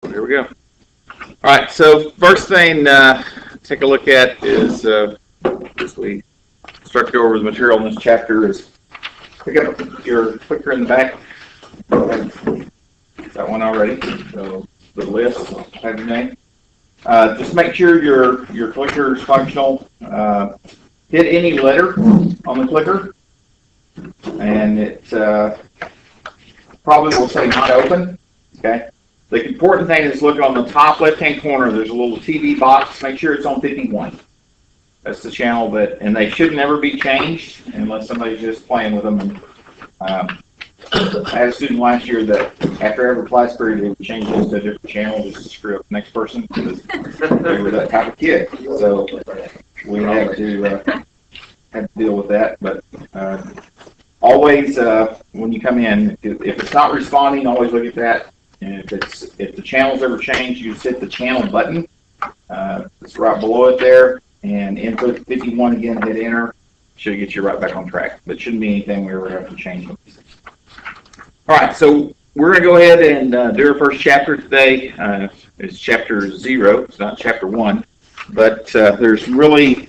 Here we go. All right, so first thing take a look at is as we start to go over the material in this chapter is pick up your clicker in the back. Got one already. So the list, have your name. Just make sure your clicker is functional. Hit any letter on the clicker, and it probably will say not open. Okay. The important thing is look on the top left-hand corner. There's a little TV box. Make sure it's on 51. That's the channel and they should never be changed unless somebody's just playing with them. And, I had a student last year that after every class period, they would change this to a different channel just to screw up the next person because they were that type of kid. So we had to deal with that. But always, when you come in, if it's not responding, always look at that. And if the channel's ever changed, you just hit the channel button. It's right below it there, and input 51 again. Hit enter. Should get you right back on track. But shouldn't be anything we ever have to change. All right, so we're going to go ahead and do our first chapter today. It's chapter 0. It's not chapter 1, but there's really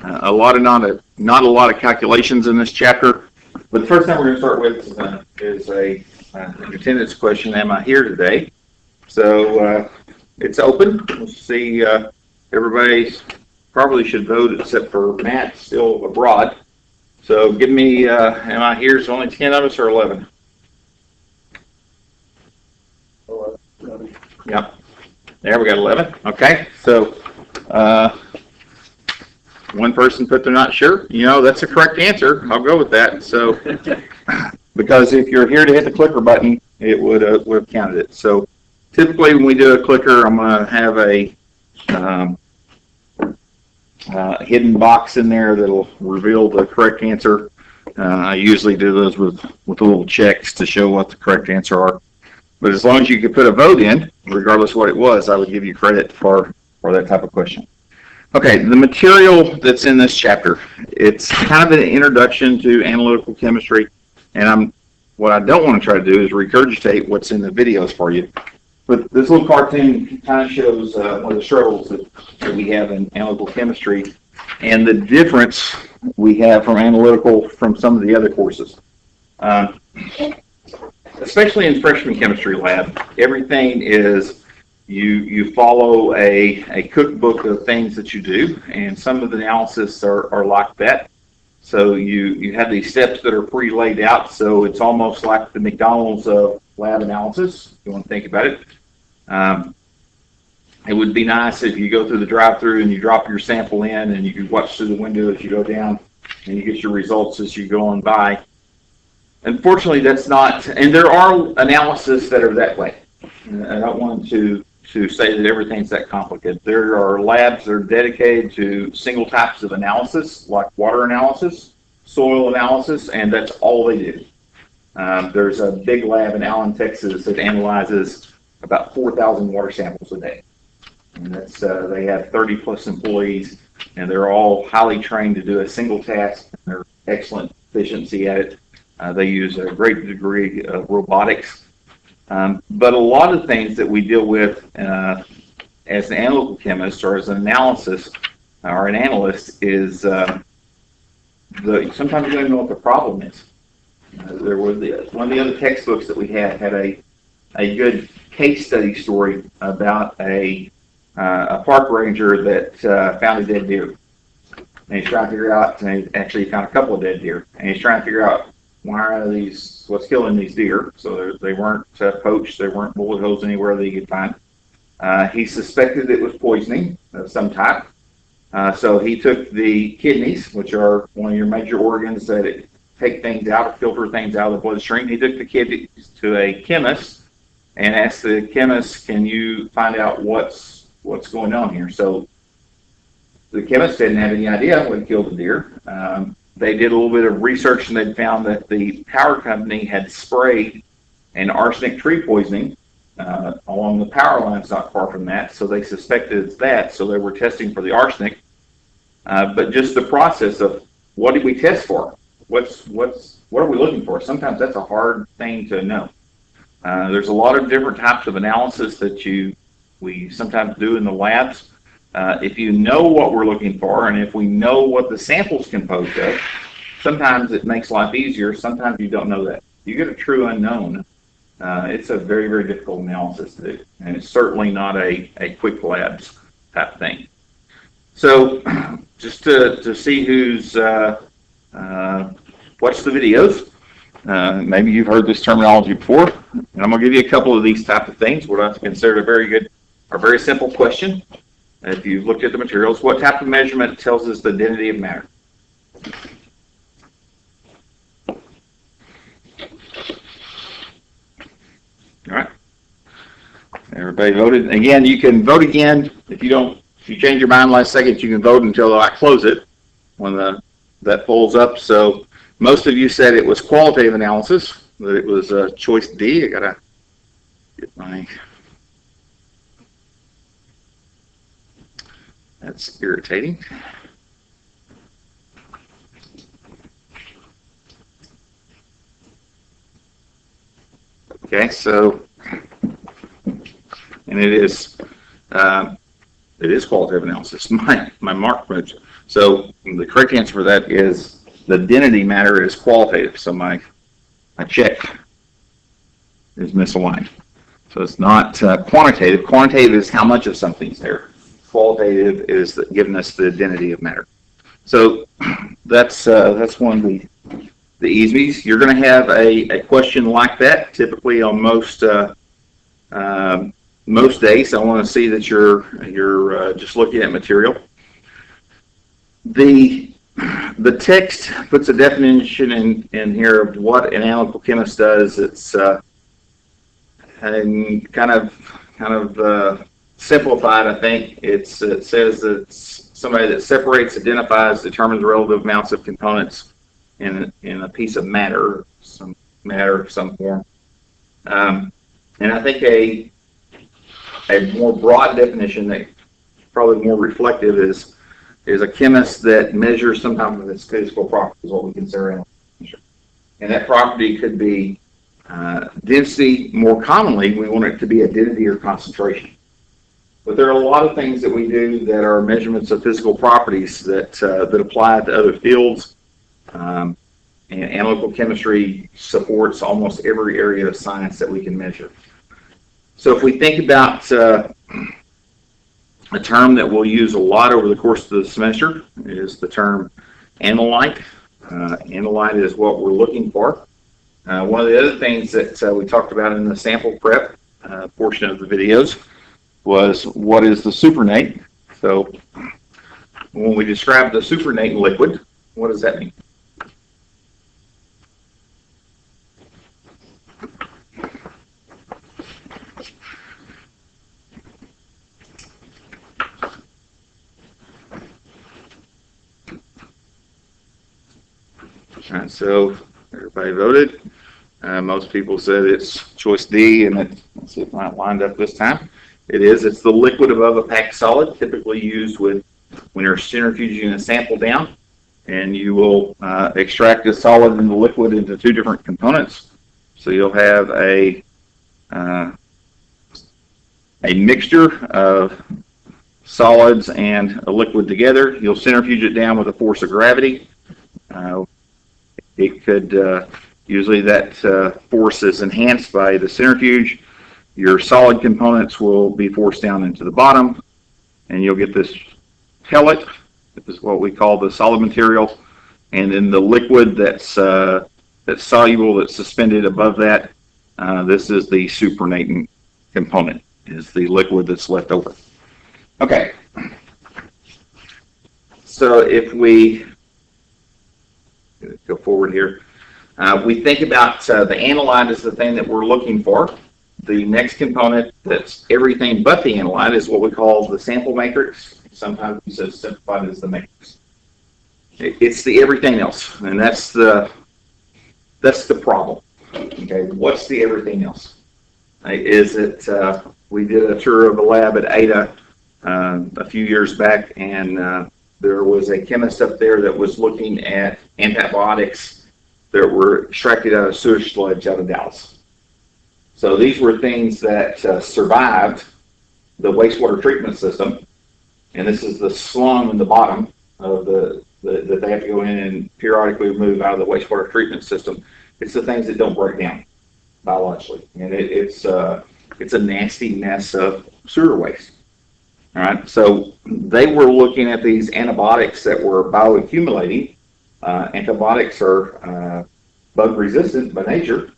not a lot of calculations in this chapter. But the first thing we're going to start with is a attendance question. Am I here today? So it's open. Let's see. Everybody probably should vote except for Matt, still abroad. So give me, am I here? Is only 10 of us or 11? 11. Yep. There, we got 11. Okay. So one person put they're not sure. That's a correct answer. I'll go with that. So because if you're here to hit the clicker button, it would have counted it. So typically when we do a clicker, I'm going to have a hidden box in there that'll reveal the correct answer. I usually do those with little checks to show what the correct answer are. But as long as you could put a vote in, regardless of what it was, I would give you credit for that type of question. Okay, the material that's in this chapter, it's kind of an introduction to analytical chemistry, and what I don't want to try to do is regurgitate what's in the videos for you. But this little cartoon kind of shows one of the struggles that we have in analytical chemistry and the difference we have from some of the other courses. Especially in freshman chemistry lab, everything is you follow a cookbook of things that you do, and some of the analysis are like that. So you have these steps that are pre-laid out, so it's almost like the McDonald's of lab analysis, if you want to think about it. It would be nice if you go through the drive-through and you drop your sample in and you can watch through the window as you go down and you get your results as you go on by. Unfortunately, that's not, and there are analysis that are that way. I don't want to say that everything's that complicated. There are labs that are dedicated to single types of analysis, like water analysis, soil analysis, and that's all they do. There's a big lab in Allen, Texas that analyzes about 4,000 water samples a day. And that's they have 30 plus employees, and they're all highly trained to do a single task. They're excellent efficiency at it. They use a great degree of robotics. But a lot of things that we deal with as an analytical chemist or as an analysis or an analyst is sometimes you don't even know what the problem is. There was one of the other textbooks that we had a good case study story about a park ranger that found a dead deer. And he's trying to figure out, and he actually found a couple of dead deer, and he's trying to figure out what's killing these deer. So they weren't poached, there weren't bullet holes anywhere that he could find. He suspected it was poisoning of some type. So he took the kidneys, which are one of your major organs that take things out, filter things out of the bloodstream. He took the kidneys to a chemist and asked the chemist, "Can you find out what's going on here?" So the chemist didn't have any idea what killed the deer. They did a little bit of research and they found that the power company had sprayed an arsenic tree poisoning along the power lines not far from that. So they suspected it's that. So they were testing for the arsenic. But just the process of what did we test for? What are we looking for? Sometimes that's a hard thing to know. There's a lot of different types of analysis that we sometimes do in the labs. If you know what we're looking for, and if we know what the sample's composed of, sometimes it makes life easier. Sometimes you don't know that. You get a true unknown. It's a very, very difficult analysis to do, and it's certainly not a quick labs type thing. So just to see who's watched the videos, maybe you've heard this terminology before, and I'm going to give you a couple of these type of things, what I consider a very good or very simple question. If you've looked at the materials, what type of measurement tells us the density of matter? All right. Everybody voted. Again, you can vote again if you change your mind last second. You can vote until I close it when that pulls up. So most of you said it was qualitative analysis, that it was choice D. I gotta get my. That's irritating. Okay, so, and it is qualitative analysis. My mark moves. So the correct answer for that is the density matter is qualitative. So my check is misaligned. So it's not quantitative. Quantitative is how much of something's there. Qualitative is giving us the density of matter. So that's one of the easies. You're going to have a question like that typically on most days. I want to see that you're just looking at material. The text puts a definition in here of what an analytical chemist does. It's and kind of simplified. I think it says that it's somebody that separates, identifies, determines relative amounts of components in a piece of matter, some form. And I think a more broad definition that probably more reflective is a chemist that measures some type of its physical properties, what we consider analytical chemistry. And that property could be density. More commonly, we want it to be a density or concentration. But there are a lot of things that we do that are measurements of physical properties that apply to other fields. And analytical chemistry supports almost every area of science that we can measure. So if we think about a term that we'll use a lot over the course of the semester is the term analyte. Analyte is what we're looking for. One of the other things that we talked about in the sample prep portion of the videos was what is the supernate. So when we describe the supernate liquid, what does that mean? All right, so everybody voted. Most people said it's choice D, and let's see if I lined up this time. It is. It's the liquid above a packed solid, typically used when you're centrifuging a sample down, and you will extract a solid and the liquid into two different components. So you'll have a mixture of solids and a liquid together. You'll centrifuge it down with a force of gravity. It could usually that force is enhanced by the centrifuge. Your solid components will be forced down into the bottom, and you'll get this pellet. This is what we call the solid material, and then the liquid that's soluble, that's suspended above that. This is the supernatant component. Is the liquid that's left over. Okay. So if we go forward here, we think about the analyte as the thing that we're looking for. The next component that's everything but the analyte is what we call the sample matrix. Sometimes we say simplified as the matrix. It's the everything else, and that's the problem. Okay, what's the everything else? Is it? We did a tour of a lab at Ada a few years back, and there was a chemist up there that was looking at antibiotics that were extracted out of sewage sludge out of Dallas. So these were things that survived the wastewater treatment system, and this is the slum in the bottom of that they have to go in and periodically remove out of the wastewater treatment system. It's the things that don't break down biologically, and it's a nasty mess of sewer waste. All right, so they were looking at these antibiotics that were bioaccumulating. Antibiotics are bug resistant by nature,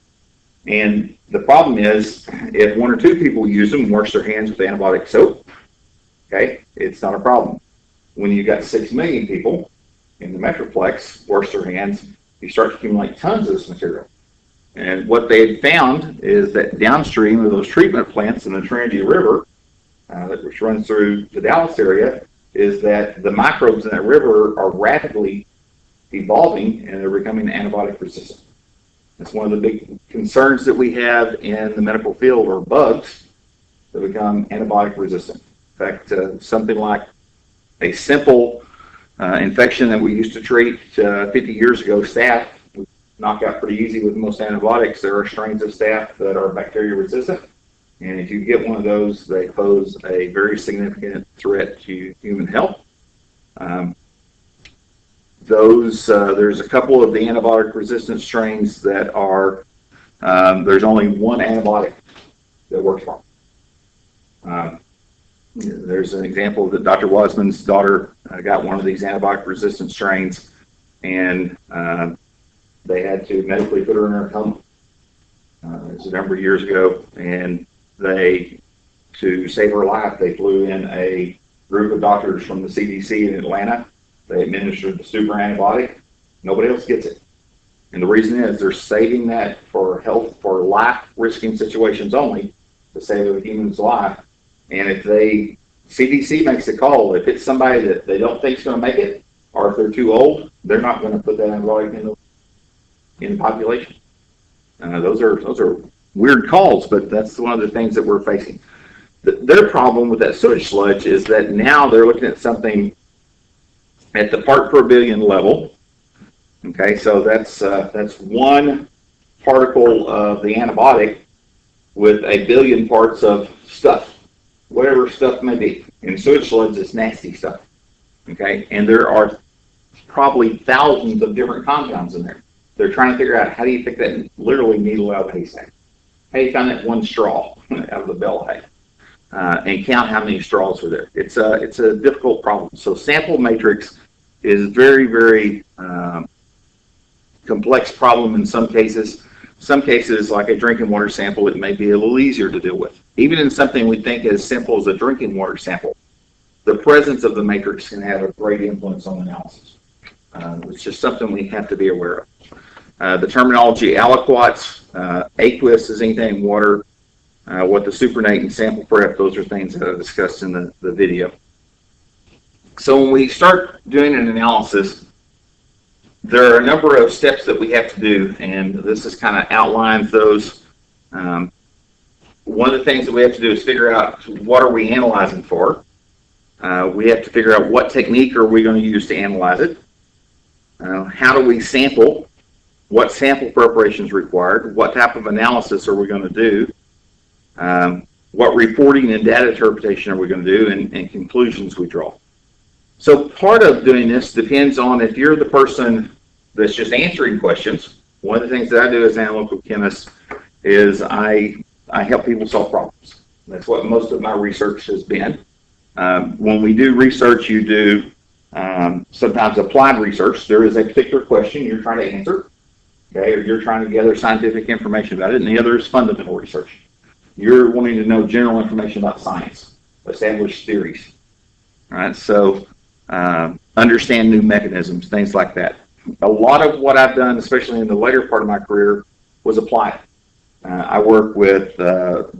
and the problem is if one or two people use them and wash their hands with antibiotic soap, okay, it's not a problem. When you got 6 million people in the Metroplex wash their hands, you start to accumulate tons of this material. And what they had found is that downstream of those treatment plants in the Trinity River, which runs through the Dallas area, is that the microbes in that river are rapidly evolving and they're becoming antibiotic resistant. That's one of the big concerns that we have in the medical field, are bugs that become antibiotic resistant. In fact, something like a simple infection that we used to treat 50 years ago, staph, we knock out pretty easy with most antibiotics. There are strains of staph that are bacteria resistant, and if you get one of those, they pose a very significant threat to human health. There's a couple of the antibiotic resistant strains that are, there's only one antibiotic that works for them. There's an example that Dr. Wasman's daughter got one of these antibiotic resistant strains, and they had to medically put her in her coma. It was a number of years ago, and to save her life, they flew in a group of doctors from the CDC in Atlanta. They administered the super antibiotic. Nobody else gets it. And the reason is they're saving that for life-risking situations only, to save a human's life. And if CDC makes a call, if it's somebody that they don't think is going to make it, or if they're too old, they're not going to put that antibiotic in the population. Those are weird calls, but that's one of the things that we're facing. Their problem with that sewage sludge is that now they're looking at something at the part per billion level. Okay, so that's one particle of the antibiotic with a billion parts of stuff, whatever stuff may be. And sewage sludge is nasty stuff. Okay, and there are probably thousands of different compounds in there. They're trying to figure out, how do you pick that literally needle out of the haystack? How do you find that one straw out of the bale hay? And count how many straws are there. It's a difficult problem. So sample matrix is very, very complex problem in some cases. Some cases, like a drinking water sample, it may be a little easier to deal with. Even in something we think as simple as a drinking water sample, the presence of the matrix can have a great influence on analysis. It's just something we have to be aware of. The terminology aliquots, aqueous is anything in water. What the supernate and sample prep, those are things that I discussed in the video. So when we start doing an analysis, there are a number of steps that we have to do, and this is kind of outlines those. One of the things that we have to do is figure out, what are we analyzing for? We have to figure out what technique are we going to use to analyze it. How do we sample? What sample preparation is required? What type of analysis are we going to do? What reporting and data interpretation are we going to do, and conclusions we draw. So part of doing this depends on if you're the person that's just answering questions. One of the things that I do as an analytical chemist is I help people solve problems. That's what most of my research has been. When we do research, you do sometimes applied research. There is a particular question you're trying to answer, okay, or you're trying to gather scientific information about it, and the other is fundamental research. You're wanting to know general information about science, establish theories. All right, so understand new mechanisms, things like that. A lot of what I've done, especially in the later part of my career, was applied. I work with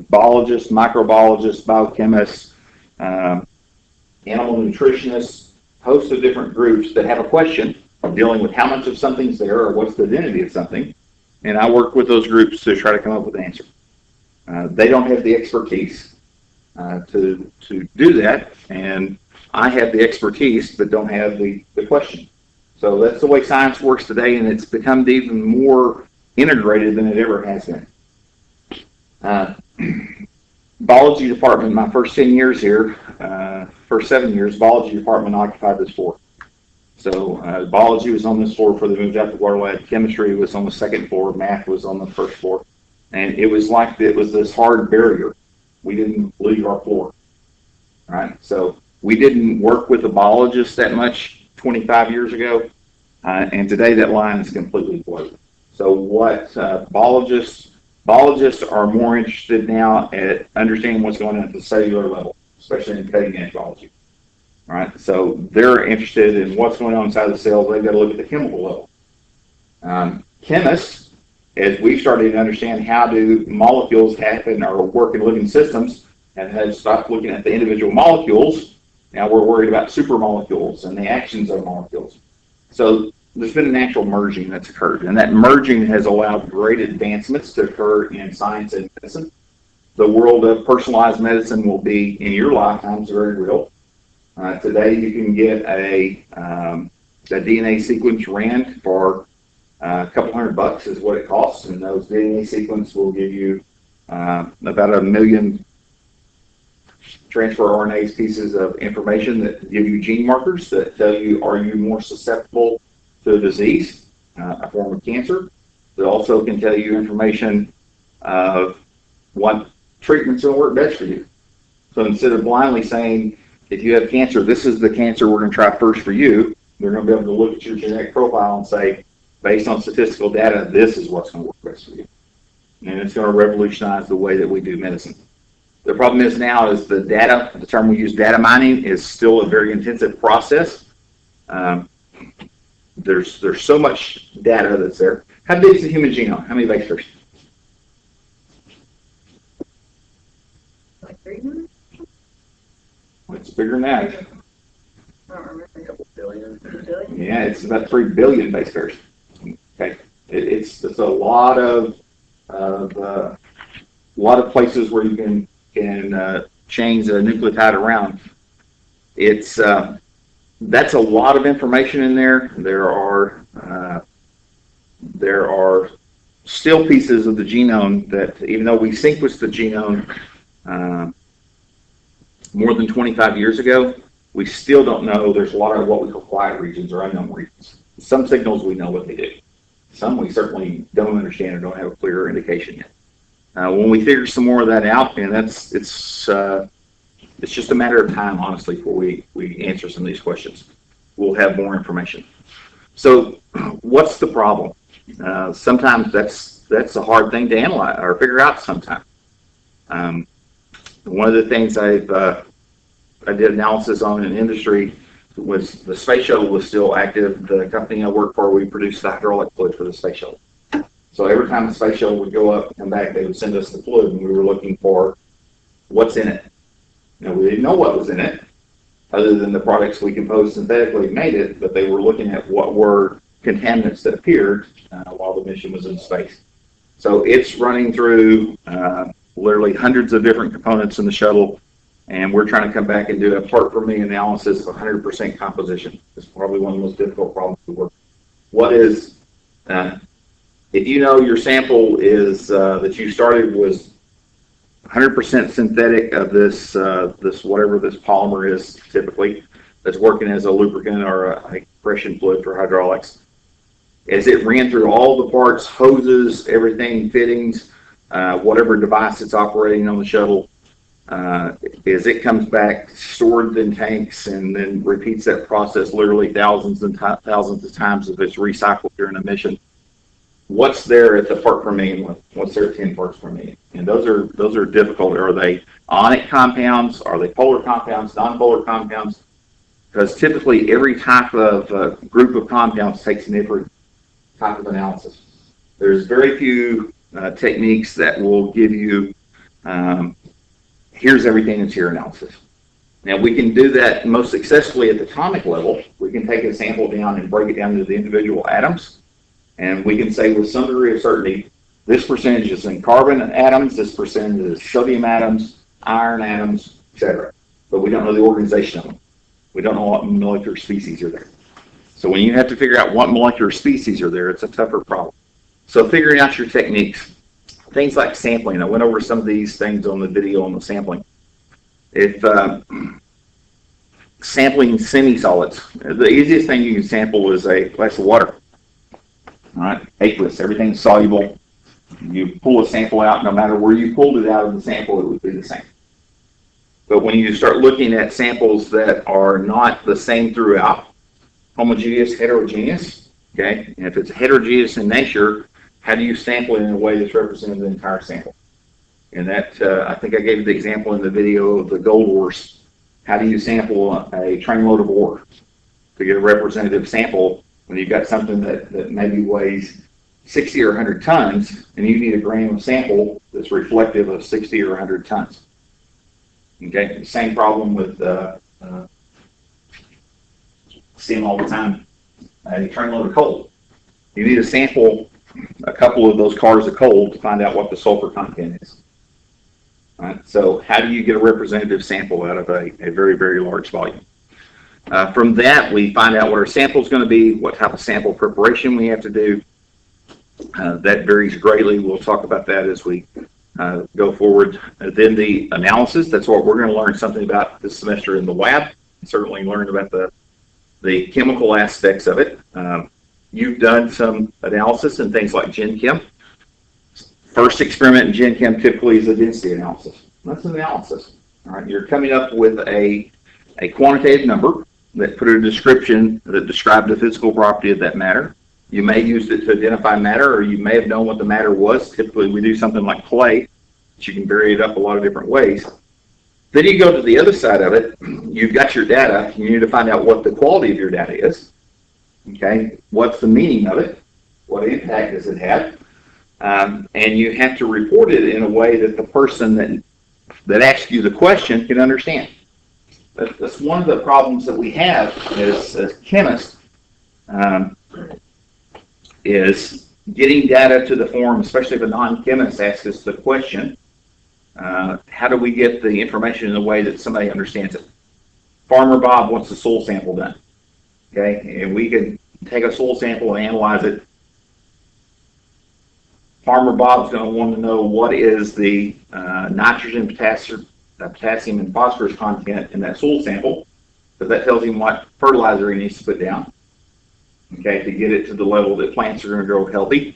biologists, microbiologists, biochemists, animal nutritionists, host of different groups that have a question dealing with how much of something's there or what's the identity of something, and I work with those groups to try to come up with an answer. They don't have the expertise to do that, and I have the expertise but don't have the question. So that's the way science works today, and it's become even more integrated than it ever has been. Uh, Biology department, my first 10 years here, first 7 years, biology department occupied this floor. So biology was on this floor before they moved out to water lab. Chemistry was on the second floor. Math was on the first floor. And it was like it was this hard barrier. We didn't leave our floor, right? So we didn't work with a biologist that much 25 years ago. And today that line is completely blurred. So what biologists are more interested now at understanding what's going on at the cellular level, especially in cutting edge biology. All right, so they're interested in what's going on inside the cells. They've got to look at the chemical level. Chemists, as we started to understand how do molecules happen or work in living systems, and had stopped looking at the individual molecules. Now we're worried about supermolecules and the actions of molecules. So there's been a natural merging that's occurred, and that merging has allowed great advancements to occur in science and medicine. The world of personalized medicine will be, in your lifetimes, very real. Today, you can get a DNA sequence ran for a couple $100 is what it costs, and those DNA sequences will give you about 1 million transfer RNA pieces of information that give you gene markers that tell you, are you more susceptible to a disease, a form of cancer. It also can tell you information of what treatment's going to work best for you. So instead of blindly saying, if you have cancer, this is the cancer we're going to try first for you, they're going to be able to look at your genetic profile and say, based on statistical data, this is what's going to work best for you. And it's going to revolutionize the way that we do medicine. The problem is now is the data, the term we use, data mining, is still a very intensive process. There's so much data that's there. How big is the human genome? How many base pairs? Like 300? It's bigger than that. I don't remember, a couple billion, 3 billion? Yeah, it's about 3 billion base pairs. Okay, it's a lot of places where you can change the nucleotide around. It's that's a lot of information in there. There are still pieces of the genome that, even though we sequenced the genome more than 25 years ago, we still don't know. There's a lot of what we call quiet regions or unknown regions. Some signals we know what they do. Some we certainly don't understand or don't have a clear indication yet. When we figure some more of that out, and it's just a matter of time, honestly, before we answer some of these questions. We'll have more information. So, what's the problem? Sometimes that's a hard thing to analyze or figure out. Sometimes. One of the things I did analysis on in industry was the space shuttle was still active. The company I worked for, we produced the hydraulic fluid for the space shuttle. So every time the space shuttle would go up and come back, they would send us the fluid, and we were looking for what's in it. Now, we didn't know what was in it, other than the products we composed synthetically made it, but they were looking at what were contaminants that appeared while the mission was in space. So it's running through literally hundreds of different components in the shuttle, and we're trying to come back and do a part per million analysis of 100% composition. It's probably one of the most difficult problems to work. What is, if you know your sample is that you started was 100% synthetic of this whatever this polymer is typically that's working as a lubricant or a compression fluid for hydraulics. As it ran through all the parts, hoses, everything, fittings, whatever device it's operating on the shuttle, as it comes back, stored in tanks, and then repeats that process literally thousands and thousands of times if it's recycled during a mission. What's there at the part per million? What's there at 10 parts per million? And those are difficult. Are they ionic compounds? Are they polar compounds? Non-polar compounds? Because typically every type of group of compounds takes a different type of analysis. There's very few techniques that will give you here's everything that's your analysis. Now we can do that most successfully at the atomic level. We can take a sample down and break it down into the individual atoms. And we can say with some degree of certainty, this percentage is in carbon atoms, this percentage is sodium atoms, iron atoms, etc. But we don't know the organization of them. We don't know what molecular species are there. So when you have to figure out what molecular species are there, it's a tougher problem. So figuring out your techniques. things like sampling. I went over some of these things on the video on the sampling. If sampling semi-solids, the easiest thing you can sample is a glass of water. All right, aqueous, everything's soluble. You pull a sample out, no matter where you pulled it out of the sample, it would be the same. But when you start looking at samples that are not the same throughout, homogeneous, heterogeneous, okay, and if it's heterogeneous in nature, how do you sample it in a way that's representing the entire sample? And that, I think I gave the example in the video of the gold ores. How do you sample a trainload of ore to get a representative sample when you've got something that maybe weighs 60 or 100 tons, and you need a gram of sample that's reflective of 60 or 100 tons? Okay, the same problem with see them all the time, a trainload of coal. You need to sample a couple of those cars of coal to find out what the sulfur content is. All right, so how do you get a representative sample out of a very, very large volume? From that, we find out what our sample is going to be, what type of sample preparation we have to do. That varies greatly. We'll talk about that as we go forward. Then the analysis, that's what we're going to learn something about this semester in the lab. Certainly learn about the chemical aspects of it. You've done some analysis in things like Gen Chem. First experiment in Gen Chem typically is a density analysis. That's an analysis. All right, you're coming up with a quantitative number that put a description that described the physical property of that matter. You may use it to identify matter, or you may have known what the matter was. Typically, we do something like clay, but you can vary it up a lot of different ways. Then you go to the other side of it. You've got your data. You need to find out what the quality of your data is. Okay, what's the meaning of it? What impact does it have? And you have to report it in a way that the person that asks you the question can understand. That's one of the problems that we have as chemists, is getting data to the form, especially if a non-chemist asks us the question. How do we get the information in a way that somebody understands it? Farmer Bob wants a soil sample done. Okay, and we can take a soil sample and analyze it. Farmer Bob's going to want to know what is the nitrogen, potassium, and phosphorus content in that soil sample, because that tells him what fertilizer he needs to put down, okay, to get it to the level that plants are going to grow healthy.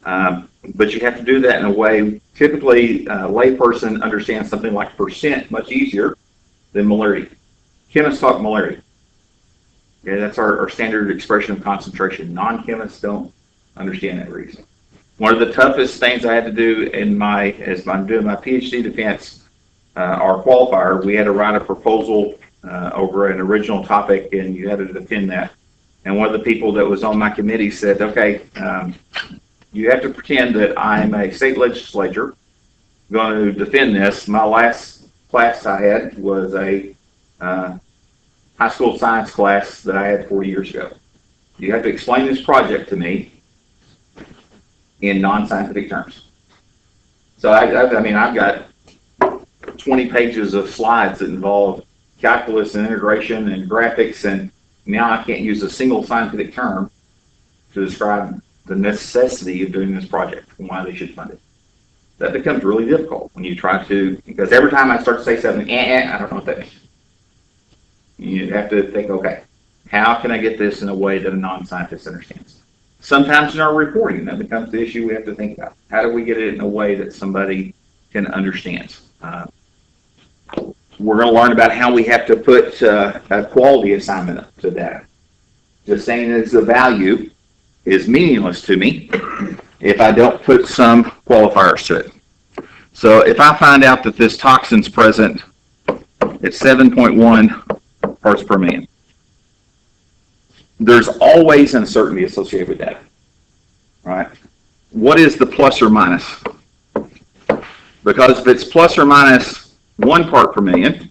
But you have to do that in a way, typically a layperson understands something like percent much easier than molarity. Chemists talk molarity. Okay, that's our standard expression of concentration. Non-chemists don't understand that reason. One of the toughest things I had to do as I'm doing my PhD defense, our qualifier, we had to write a proposal over an original topic, and you had to defend that. And one of the people that was on my committee said, okay, you have to pretend that I'm a state legislator going to defend this. My last class I had was a high school science class that I had 40 years ago. You have to explain this project to me in non-scientific terms. So I mean, I've got 20 pages of slides that involve calculus and integration and graphics, and now I can't use a single scientific term to describe the necessity of doing this project and why they should fund it. That becomes really difficult when you try to, because every time I start to say something, I don't know what that means. You have to think, okay, how can I get this in a way that a non-scientist understands? Sometimes in our reporting, that becomes the issue we have to think about. How do we get it in a way that somebody can understand? We're going to learn about how we have to put a quality assignment up to that. Just saying as the value is meaningless to me if I don't put some qualifiers to it. So if I find out that this toxin's present at 7.1 parts per million, there's always uncertainty associated with that, right? What is the plus or minus? Because if it's plus or minus 1 part per million,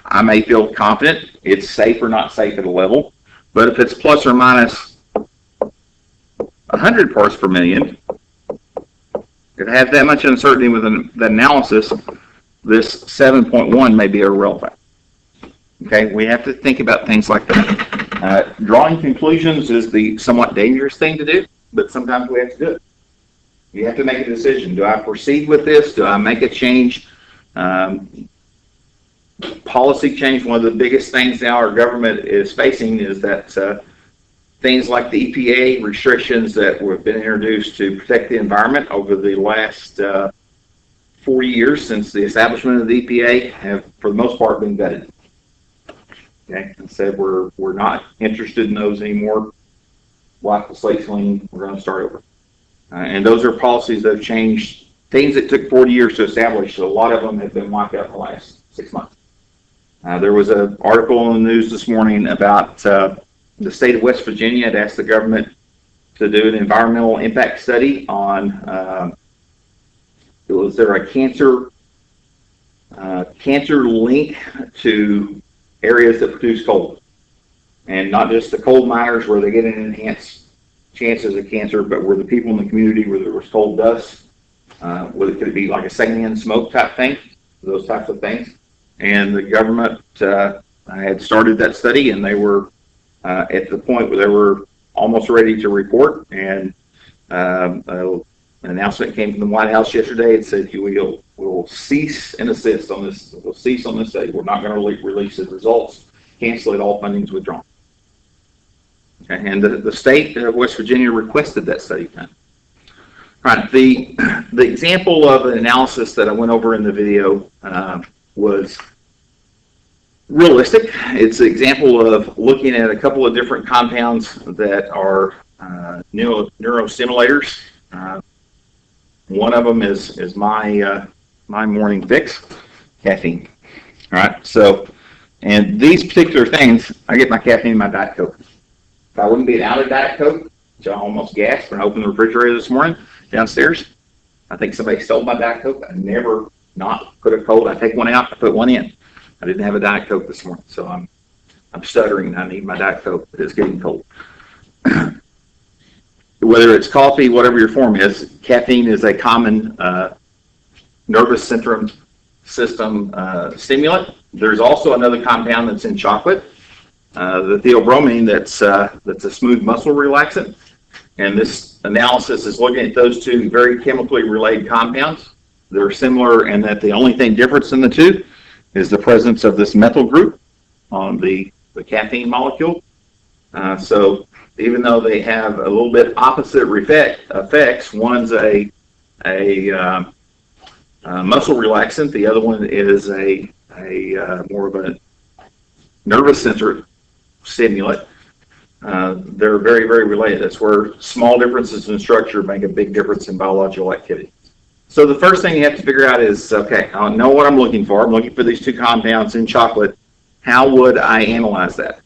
I may feel confident it's safe or not safe at a level. But if it's plus or minus 100 parts per million, if it has that much uncertainty with the analysis, this 7.1 may be irrelevant. Okay, we have to think about things like that. Drawing conclusions is the somewhat dangerous thing to do, but sometimes we have to do it. You have to make a decision. Do I proceed with this? Do I make a change? Policy change, one of the biggest things now our government is facing is that things like the EPA restrictions that have been introduced to protect the environment over the last 40 years since the establishment of the EPA have, for the most part, been vetted. Okay, and said we're not interested in those anymore. Wipe the slate clean. We're going to start over. And those are policies that have changed. Things that took 40 years to establish, so a lot of them have been wiped out in the last 6 months. There was an article in the news this morning about the state of West Virginia had asked the government to do an environmental impact study on, was there a cancer link to areas that produce coal? And not just the coal miners where they get an enhanced chances of cancer, but where the people in the community where there was coal dust, whether it could be like a secondhand smoke type thing, those types of things. And the government had started that study, and they were at the point where they were almost ready to report. And an announcement came from the White House yesterday. It said we'll cease and assist on this. We'll cease on this study. We're not going to release the results. Cancel it. All funding is withdrawn. Okay, and the state of West Virginia requested that study done. Right. The example of an analysis that I went over in the video was realistic. It's an example of looking at a couple of different compounds that are neurostimulators. One of them is my morning fix, caffeine. All right. So, and these particular things, I get my caffeine in my Diet Coke. If I wouldn't be out of Diet Coke, which I almost gasped when I opened the refrigerator this morning downstairs, I think somebody stole my Diet Coke. I never not put a cold. I take one out, I put one in. I didn't have a Diet Coke this morning, so I'm stuttering. I need my Diet Coke, but it's getting cold. Whether it's coffee, whatever your form is, caffeine is a common nervous system stimulant. There's also another compound that's in chocolate, the theobromine, that's a smooth muscle relaxant. And this analysis is looking at those two very chemically related compounds. They're similar in that the only thing difference in the two is the presence of this methyl group on the caffeine molecule. So even though they have a little bit opposite effects, one's a muscle relaxant, the other one is a more of a nervous center stimulant. They're very, very related. That's where small differences in structure make a big difference in biological activity. So the first thing you have to figure out is, okay, I know what I'm looking for. I'm looking for these two compounds in chocolate. How would I analyze that?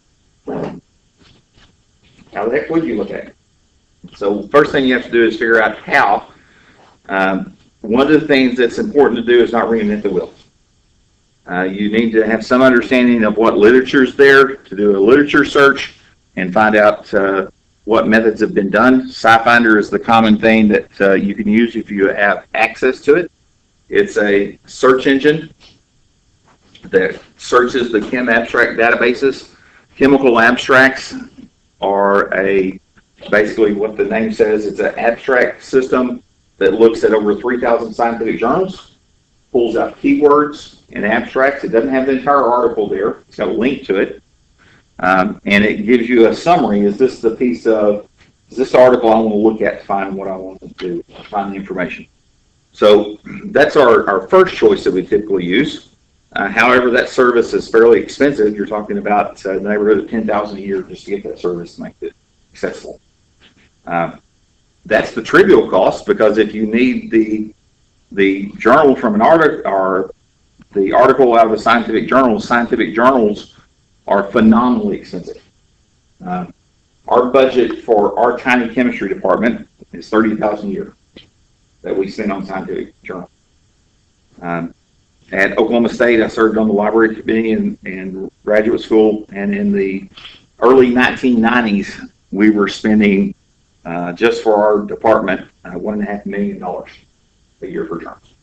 How the heck would you look at it? So first thing you have to do is figure out how. One of the things that's important to do is not reinvent the wheel. You need to have some understanding of what literature is there, to do a literature search and find out what methods have been done. SciFinder is the common thing that you can use if you have access to it. It's a search engine that searches the chem abstract databases. Chemical abstracts are basically what the name says, it's an abstract system that looks at over 3,000 scientific journals, pulls out keywords and abstracts. It doesn't have the entire article there. It's got a link to it. And it gives you a summary. Is this article I want to look at to find what I want to do, find the information? So that's our first choice that we typically use. However, that service is fairly expensive. You're talking about the neighborhood of $10,000 a year just to get that service to make it accessible. That's the trivial cost, because if you need the journal from an article or the article out of a scientific journals are phenomenally expensive. Our budget for our tiny chemistry department is $30,000 a year that we spend on scientific journals. At Oklahoma State, I served on the library committee in graduate school, and in the early 1990s, we were spending just for our department $1.5 million a year for journals.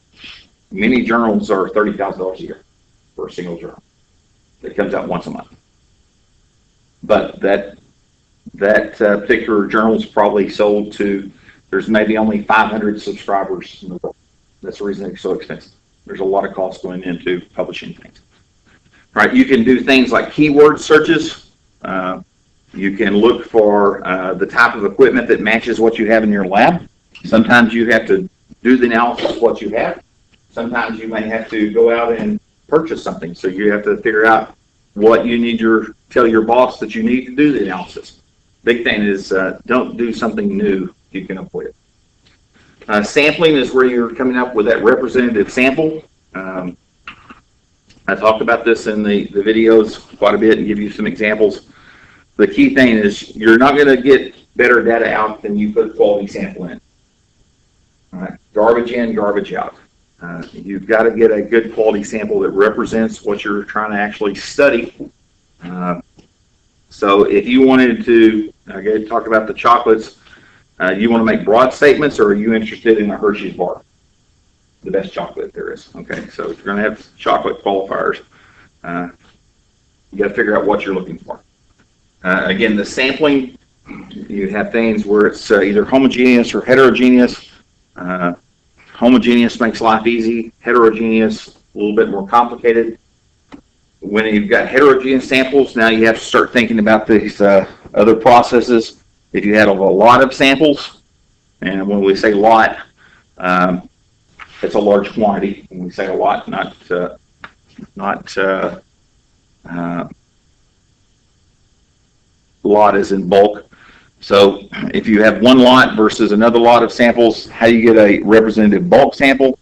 Many journals are $30,000 a year for a single journal that comes out once a month. But that particular journal is probably sold to there's maybe only 500 subscribers in the world. That's the reason it's so expensive. There's a lot of cost going into publishing things. Right, you can do things like keyword searches. You can look for the type of equipment that matches what you have in your lab. Sometimes you have to do the analysis of what you have. Sometimes you may have to go out and purchase something. So you have to figure out what you need tell your boss that you need to do the analysis. Big thing is don't do something new if you can avoid it. Sampling is where you're coming up with that representative sample. I talked about this in the videos quite a bit and give you some examples. The key thing is you're not going to get better data out than you put a quality sample in. All right. Garbage in, garbage out. You've got to get a good quality sample that represents what you're trying to actually study. So if you wanted to talk about the chocolates, you want to make broad statements, or are you interested in a Hershey's bar? The best chocolate there is. Okay, so if you're going to have chocolate qualifiers, you got to figure out what you're looking for. Again, the sampling, you have things where it's either homogeneous or heterogeneous. Homogeneous makes life easy. Heterogeneous, a little bit more complicated. When you've got heterogeneous samples, now you have to start thinking about these other processes. If you had a lot of samples, and when we say lot, it's a large quantity. When we say a lot, not lot is in bulk. So if you have one lot versus another lot of samples, how do you get a representative bulk sample?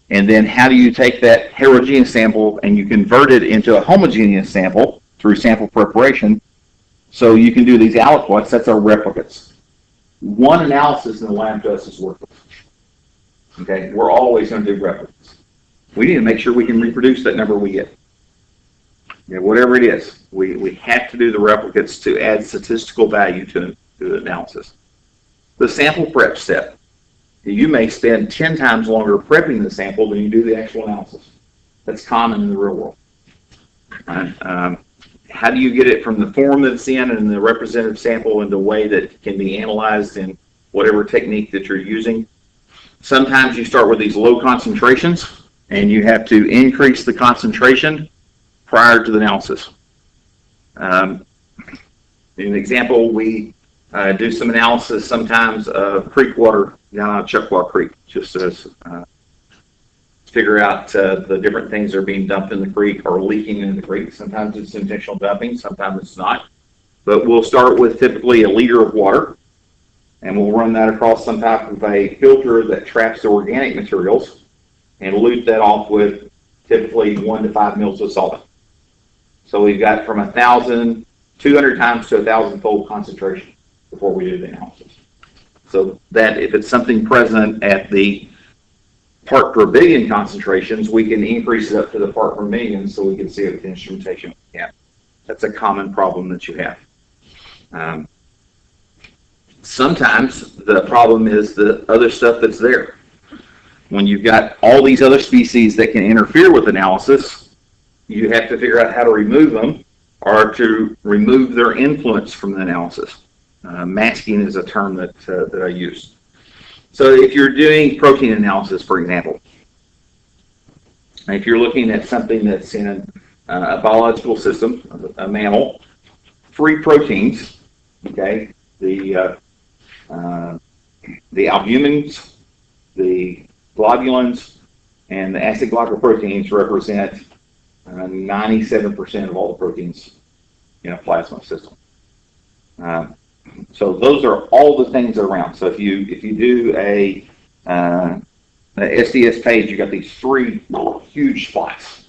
And then how do you take that heterogeneous sample and you convert it into a homogeneous sample through sample preparation? So you can do these aliquots, that's our replicates. One analysis in the lab to us is worthless. Okay, we're always going to do replicates. We need to make sure we can reproduce that number we get. Yeah, whatever it is, we have to do the replicates to add statistical value to the analysis. The sample prep step. You may spend 10 times longer prepping the sample than you do the actual analysis. That's common in the real world. How do you get it from the form that it's in and the representative sample into a way that can be analyzed in whatever technique that you're using? Sometimes you start with these low concentrations and you have to increase the concentration prior to the analysis. In an example, we do some analysis sometimes of creek water down on Choctaw Creek, just to figure out the different things that are being dumped in the creek or leaking in the creek. Sometimes it's intentional dumping, sometimes it's not. But we'll start with typically a liter of water, and we'll run that across some type of a filter that traps the organic materials and elute that off with typically 1 to 5 mils of solvent. So we've got from 200 times to 1,000-fold concentration before we do the analysis. So that if it's something present at the part per billion concentrations, we can increase it up to the part per million so we can see it with the instrumentation we have. That's a common problem that you have. Sometimes the problem is the other stuff that's there. When you've got all these other species that can interfere with analysis, you have to figure out how to remove them or to remove their influence from the analysis. Masking is a term that I use. So if you're doing protein analysis, for example, if you're looking at something that's in a biological system, a mammal, free proteins, okay, the albumins, the globulins, and the acid glycoproteins represent 97% of all the proteins in a plasma system. So those are all the things around. So if you do a SDS page, you got these 3 huge spots.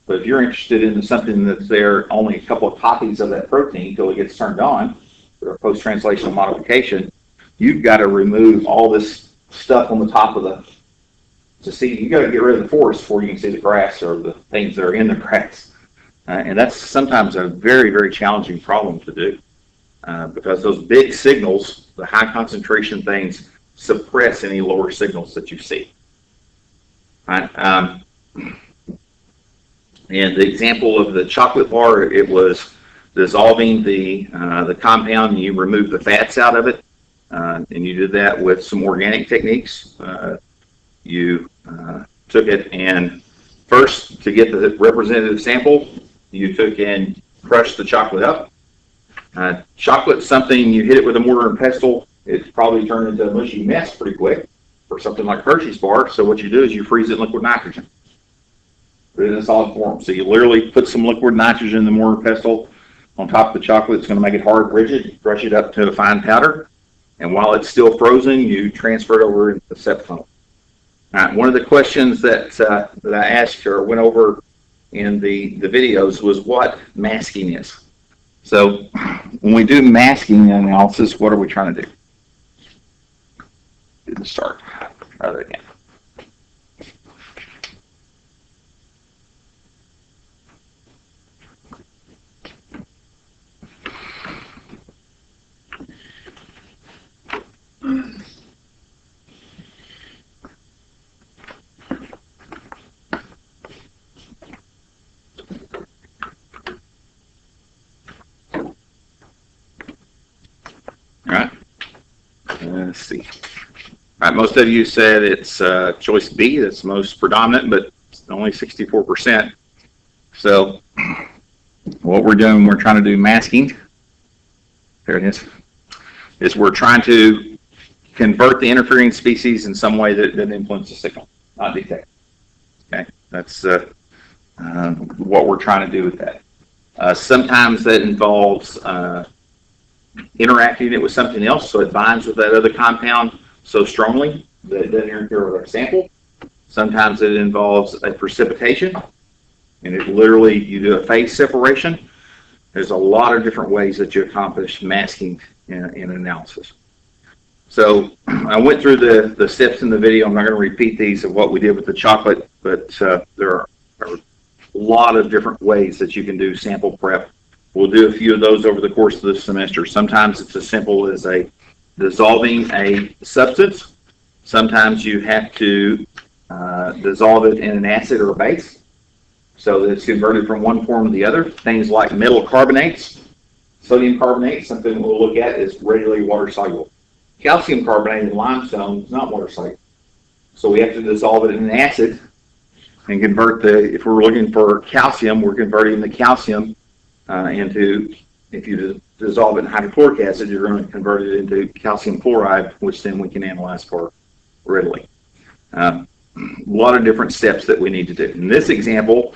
But if you're interested in something that's there, only a couple of copies of that protein until it gets turned on for a post-translational modification, you've got to remove all this stuff on the top of you got to get rid of the forest before you can see the grass or the things that are in the grass. And that's sometimes a very, very challenging problem to do. Because those big signals, the high concentration things, suppress any lower signals that you see. Right? And the example of the chocolate bar, it was dissolving the compound and you remove the fats out of it. And you did that with some organic techniques. You took it and first, to get the representative sample, you took and crushed the chocolate up. Chocolate's something you hit it with a mortar and pestle, it's probably turned into a mushy mess pretty quick for something like Hershey's bar. So what you do is you freeze it in liquid nitrogen. Put it in a solid form. So you literally put some liquid nitrogen in the mortar and pestle on top of the chocolate. It's going to make it hard, rigid. You crush it up to a fine powder. And while it's still frozen, you transfer it over into the SEP funnel. All right, one of the questions that I asked or went over in the videos was what masking is. So when we do masking analysis, what are we trying to do? Didn't start. Try that again. All right. Let's see. All right, most of you said it's choice B that's most predominant, but it's only 64%. So what we're doing, we're trying to do masking. There it is we're trying to convert the interfering species in some way that influences the signal, not detect. Okay, that's what we're trying to do with that. Sometimes that involves interacting it with something else, so it binds with that other compound so strongly that it doesn't interfere with our sample. Sometimes it involves a precipitation, and it literally, you do a phase separation. There's a lot of different ways that you accomplish masking in analysis. So I went through the steps in the video. I'm not going to repeat these of what we did with the chocolate, but there are a lot of different ways that you can do sample prep. We'll do a few of those over the course of the semester. Sometimes it's as simple as dissolving a substance. Sometimes you have to dissolve it in an acid or a base so that it's converted from one form to the other. Things like metal carbonates, sodium carbonate, something we'll look at, is readily water soluble. Calcium carbonate in limestone is not water soluble. So we have to dissolve it in an acid and convert if we're looking for calcium, we're converting the calcium into, if you dissolve it in hydrochloric acid, you're going to convert it into calcium chloride, which then we can analyze for readily. A lot of different steps that we need to do. In this example,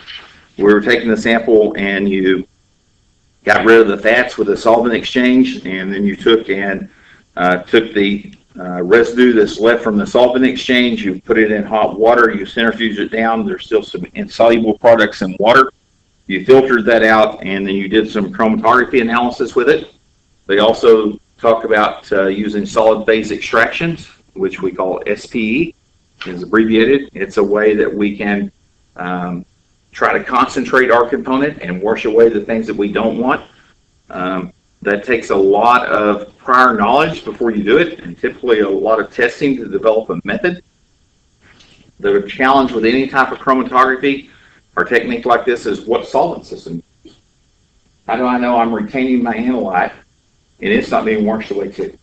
we were taking the sample and you got rid of the fats with a solvent exchange, and then you took the residue that's left from the solvent exchange, you put it in hot water, you centrifuge it down, there's still some insoluble products in water. You filtered that out, and then you did some chromatography analysis with it. They also talk about using solid phase extractions, which we call SPE, is abbreviated. It's a way that we can try to concentrate our component and wash away the things that we don't want. That takes a lot of prior knowledge before you do it, and typically a lot of testing to develop a method. The challenge with any type of chromatography or technique like this is what solvent system. How do I know I'm retaining my analyte and it's not being washed away too?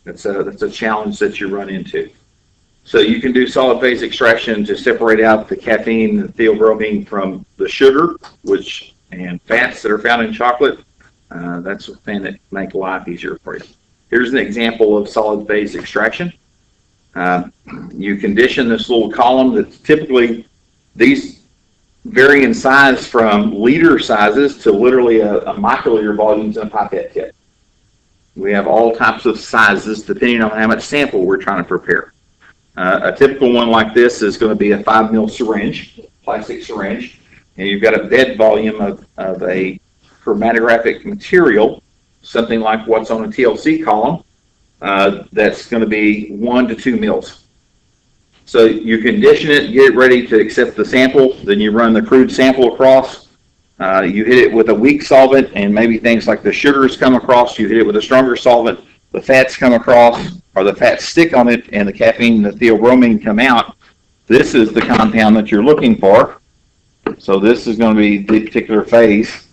That's a challenge that you run into. So you can do solid phase extraction to separate out the caffeine and theobromine from the sugar, and fats that are found in chocolate. That's a thing that make life easier for you. Here's an example of solid phase extraction. You condition this little column that's typically, these vary in size from liter sizes to literally a microliter volumes in a pipette tip. We have all types of sizes depending on how much sample we're trying to prepare. A typical one like this is going to be a 5 ml syringe, plastic syringe, and you've got a bed volume of a chromatographic material, something like what's on a TLC column, that's going to be 1 to 2 mils. So you condition it, get it ready to accept the sample, then you run the crude sample across. You hit it with a weak solvent, and maybe things like the sugars come across. You hit it with a stronger solvent, the fats come across, or the fats stick on it, and the caffeine and the theobromine come out. This is the compound that you're looking for. So this is going to be the particular phase.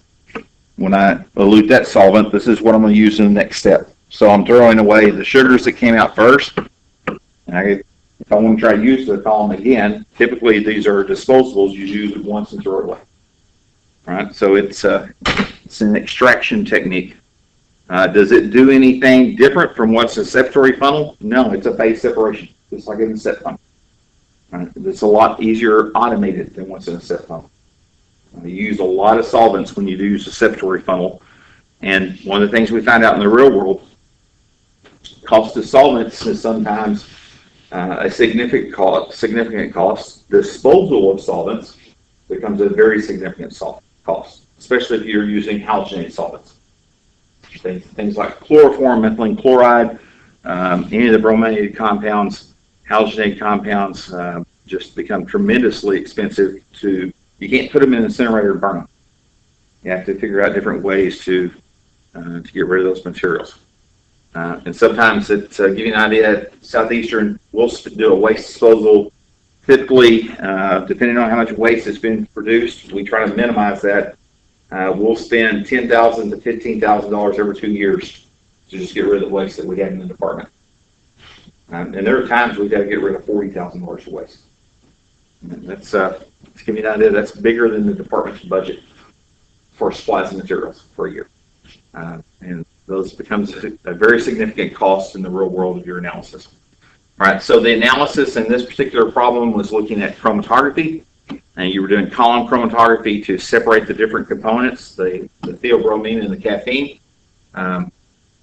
When I elute that solvent, this is what I'm going to use in the next step. So I'm throwing away the sugars that came out first. And if I want to try to use the column again, typically these are disposables. You use it once and throw it away. All right, so it's an extraction technique. Does it do anything different from what's a separatory funnel? No, it's a phase separation, just like in a set funnel. Right? It's a lot easier automated than what's in a set funnel. You use a lot of solvents when you do use a separatory funnel. And one of the things we find out in the real world, cost of solvents is sometimes a significant cost. Disposal of solvents becomes a very significant cost, especially if you're using halogenated solvents. Things like chloroform, methylene chloride, any of the brominated compounds, halogenated compounds just become tremendously expensive you can't put them in an incinerator and burn them. You have to figure out different ways to get rid of those materials. And sometimes to give you an idea, Southeastern will do a waste disposal. Typically, depending on how much waste has been produced, we try to minimize that. We'll spend $10,000 to $15,000 every 2 years to just get rid of the waste that we have in the department. And there are times we've got to get rid of $40,000 of waste. And that's, to give you an idea, that's bigger than the department's budget for supplies and materials for a year. And those becomes a very significant cost in the real world of your analysis. All right, so the analysis in this particular problem was looking at chromatography, and you were doing column chromatography to separate the different components, the theobromine and the caffeine.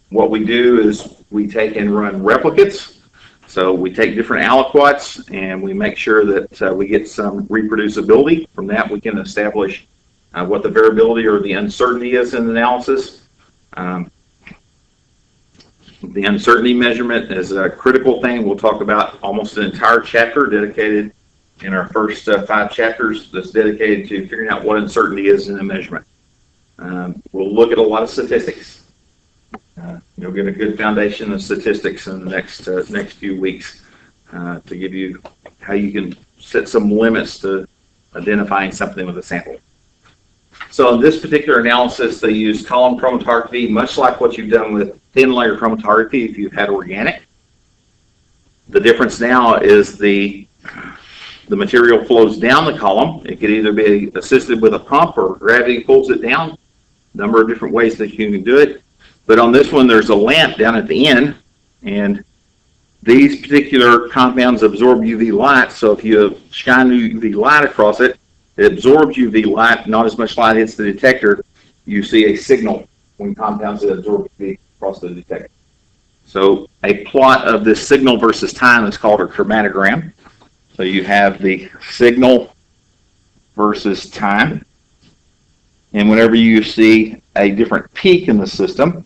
What we do is we take and run replicates. So we take different aliquots and we make sure that we get some reproducibility. From that, we can establish what the variability or the uncertainty is in the analysis. The uncertainty measurement is a critical thing. We'll talk about almost an entire chapter dedicated in our first 5 chapters that's dedicated to figuring out what uncertainty is in a measurement. We'll look at a lot of statistics. You'll get a good foundation of statistics in the next few weeks to give you how you can set some limits to identifying something with a sample. So in this particular analysis, they use column chromatography, much like what you've done with thin layer chromatography if you've had organic. The difference now is the material flows down the column. It could either be assisted with a pump or gravity pulls it down. A number of different ways that you can do it. But on this one, there's a lamp down at the end, and these particular compounds absorb UV light. So if you shine UV light across it, it absorbs UV light, not as much light hits the detector. You see a signal when compounds that absorb UV across the detector. So a plot of this signal versus time is called a chromatogram. So you have the signal versus time. And whenever you see a different peak in the system,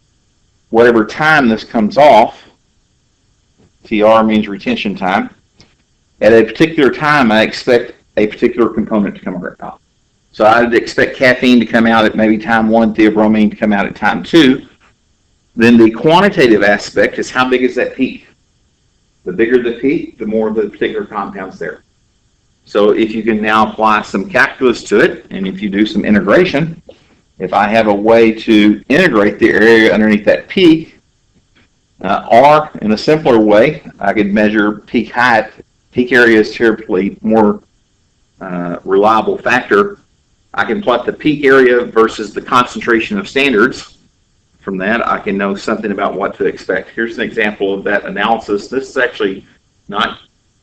whatever time this comes off, TR means retention time, at a particular time I expect a particular component to come out. So I'd expect caffeine to come out at maybe time 1, theobromine to come out at time 2. Then the quantitative aspect is how big is that peak? The bigger the peak, the more of the particular compounds there. So if you can now apply some calculus to it, and if you do some integration, if I have a way to integrate the area underneath that peak, or in a simpler way, I could measure peak height. Peak area is terribly more reliable factor. I can plot the peak area versus the concentration of standards. From that, I can know something about what to expect. Here's an example of that analysis. This is actually not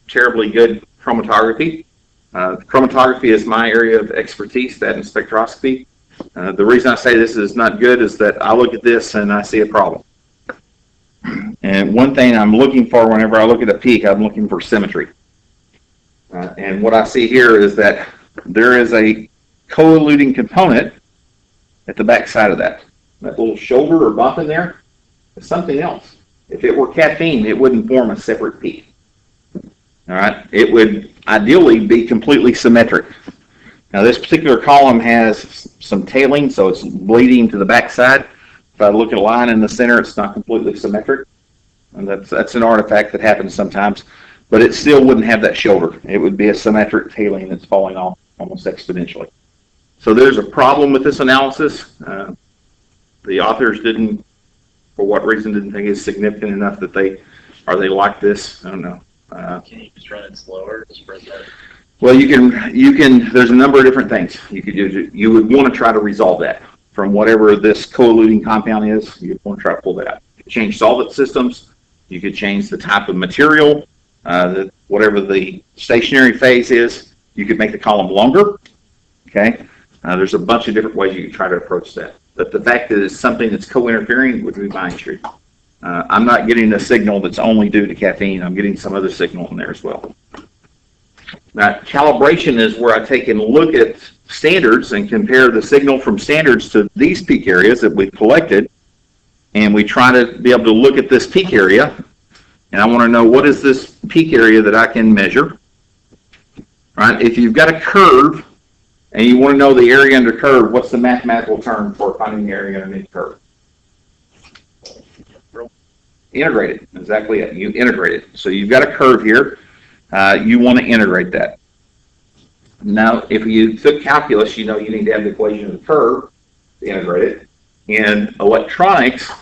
terribly good chromatography. Chromatography is my area of expertise, that and spectroscopy. The reason I say this is not good is that I look at this and I see a problem. And one thing I'm looking for whenever I look at a peak, I'm looking for symmetry. And what I see here is that there is a co-eluting component at the back side of that. That little shoulder or bump in there is something else. If it were caffeine, it wouldn't form a separate peak. All right, it would ideally be completely symmetric. Now this particular column has some tailing, so it's bleeding to the back side. If I look at a line in the center, it's not completely symmetric. And that's an artifact that happens sometimes, but it still wouldn't have that shoulder. It would be a symmetric tailing that's falling off almost exponentially. So there's a problem with this analysis. The authors didn't for what reason didn't think it's significant enough that they like this. I don't know. Can you just run it slower to spread that? Well, you can, there's a number of different things you could do. You would want to try to resolve that from whatever this co-eluting compound is. You'd want to try to pull that out. You could change solvent systems. You could change the type of material, whatever the stationary phase is. You could make the column longer. Okay. There's a bunch of different ways you can try to approach that. But the fact that it's something that's co-interfering would be my entry. I'm not getting a signal that's only due to caffeine. I'm getting some other signal in there as well. Now, calibration is where I take and look at standards and compare the signal from standards to these peak areas that we've collected. And we try to be able to look at this peak area. And I want to know what is this peak area that I can measure. Right? If you've got a curve and you want to know the area under curve, what's the mathematical term for finding the area underneath curve? Integrate it. Exactly it. You integrate it. So you've got a curve here. You want to integrate that. Now, if you took calculus, you know you need to have the equation of the curve to integrate it. In electronics,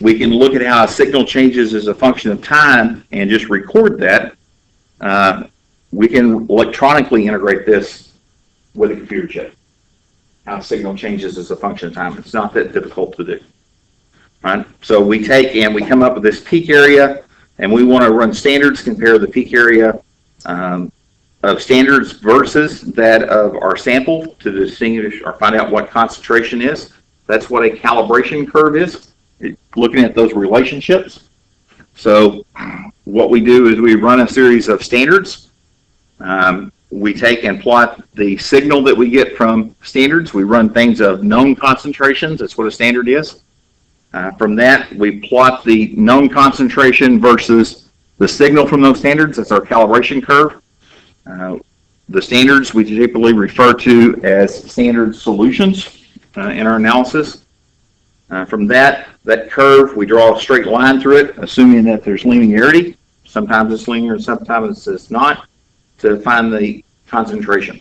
we can look at how a signal changes as a function of time and just record that. We can electronically integrate this with a computer chip. How a signal changes as a function of time. It's not that difficult to do. Right? So we take and we come up with this peak area, and we want to run standards, compare the peak area of standards versus that of our sample to distinguish or find out what concentration is. That's what a calibration curve is, looking at those relationships. So what we do is we run a series of standards. We take and plot the signal that we get from standards. We run things of known concentrations. That's what a standard is. From that, we plot the known concentration versus the signal from those standards. That's our calibration curve. The standards we typically refer to as standard solutions in our analysis. From that curve, we draw a straight line through it, assuming that there's linearity. Sometimes it's linear, sometimes it's not, to find the concentration.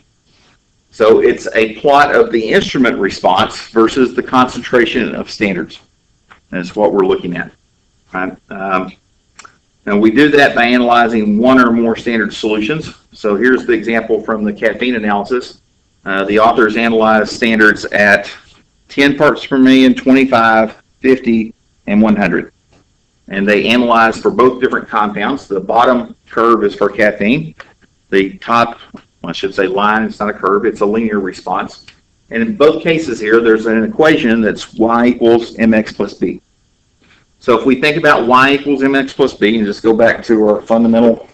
So it's a plot of the instrument response versus the concentration of standards. That's what we're looking at. Right? And we do that by analyzing one or more standard solutions. So here's the example from the caffeine analysis. The authors analyzed standards at 10 parts per million, 25, 50, and 100. And they analyzed for both different compounds. The bottom curve is for caffeine. The top, I should say line, it's not a curve, it's a linear response. And in both cases here, there's an equation that's y equals mx plus b. So if we think about y equals mx plus b and just go back to our fundamental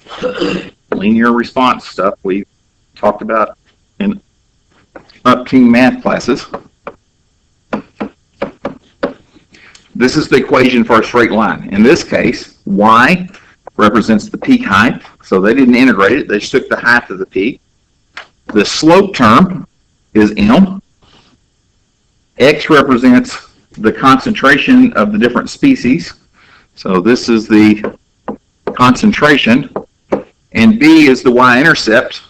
linear response stuff we talked about in up-teen math classes, this is the equation for a straight line. In this case, y represents the peak height. So they didn't integrate it. They just took the height of the peak. The slope term is m. X represents the concentration of the different species. So this is the concentration. And B is the y-intercept.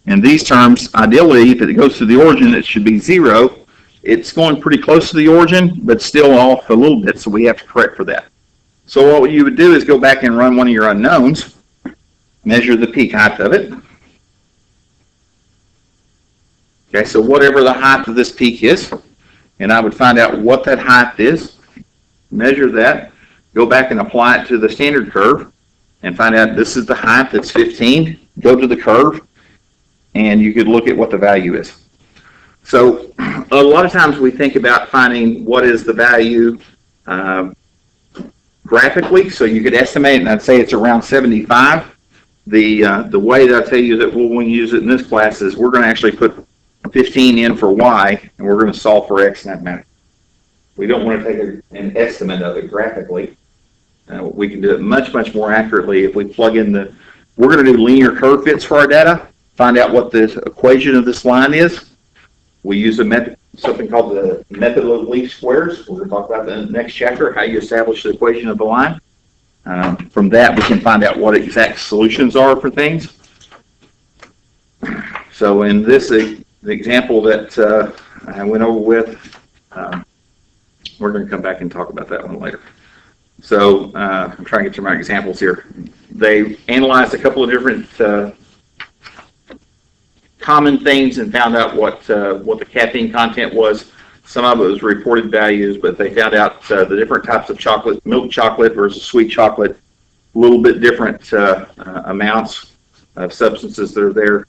And these terms, ideally, if it goes to the origin, it should be 0. It's going pretty close to the origin, but still off a little bit, so we have to correct for that. So what you would do is go back and run one of your unknowns, measure the peak height of it. Okay, so whatever the height of this peak is, and I would find out what that height is, measure that, go back and apply it to the standard curve, and find out this is the height, that's 15, go to the curve, and you could look at what the value is. So a lot of times we think about finding what is the value graphically, so you could estimate, and I'd say it's around 75. The way that I tell you that we'll use it in this class is we're going to actually put 15 in for y, and we're going to solve for x in that manner. We don't want to take an estimate of it graphically. We can do it much, much more accurately if we plug in we're going to do linear curve fits for our data, find out what the equation of this line is. We use a method, something called the method of least squares. We're going to talk about that in the next chapter, how you establish the equation of the line. From that, we can find out what exact solutions are for things. So in this the example that I went over with We're going to come back and talk about that one later. So I'm trying to get to my examples here. They analyzed a couple of different common things and found out what the caffeine content was. Some of it was reported values, but they found out the different types of chocolate, milk chocolate versus sweet chocolate, a little bit different amounts of substances that are there.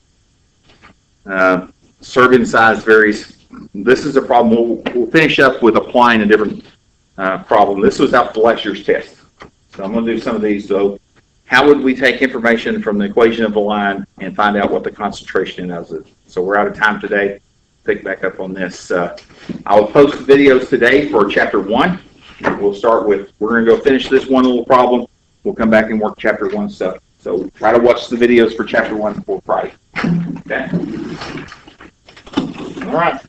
Serving size varies. This is a problem. We'll finish up with applying a different problem. This was out the lectures test. So I'm going to do some of these. So how would we take information from the equation of the line and find out what the concentration is? So we're out of time today. Pick back up on this. I'll post videos today for chapter 1. We'll start with, we're going to go finish this one little problem. We'll come back and work chapter 1 stuff. So try to watch the videos for chapter 1 before Friday. Okay? All right.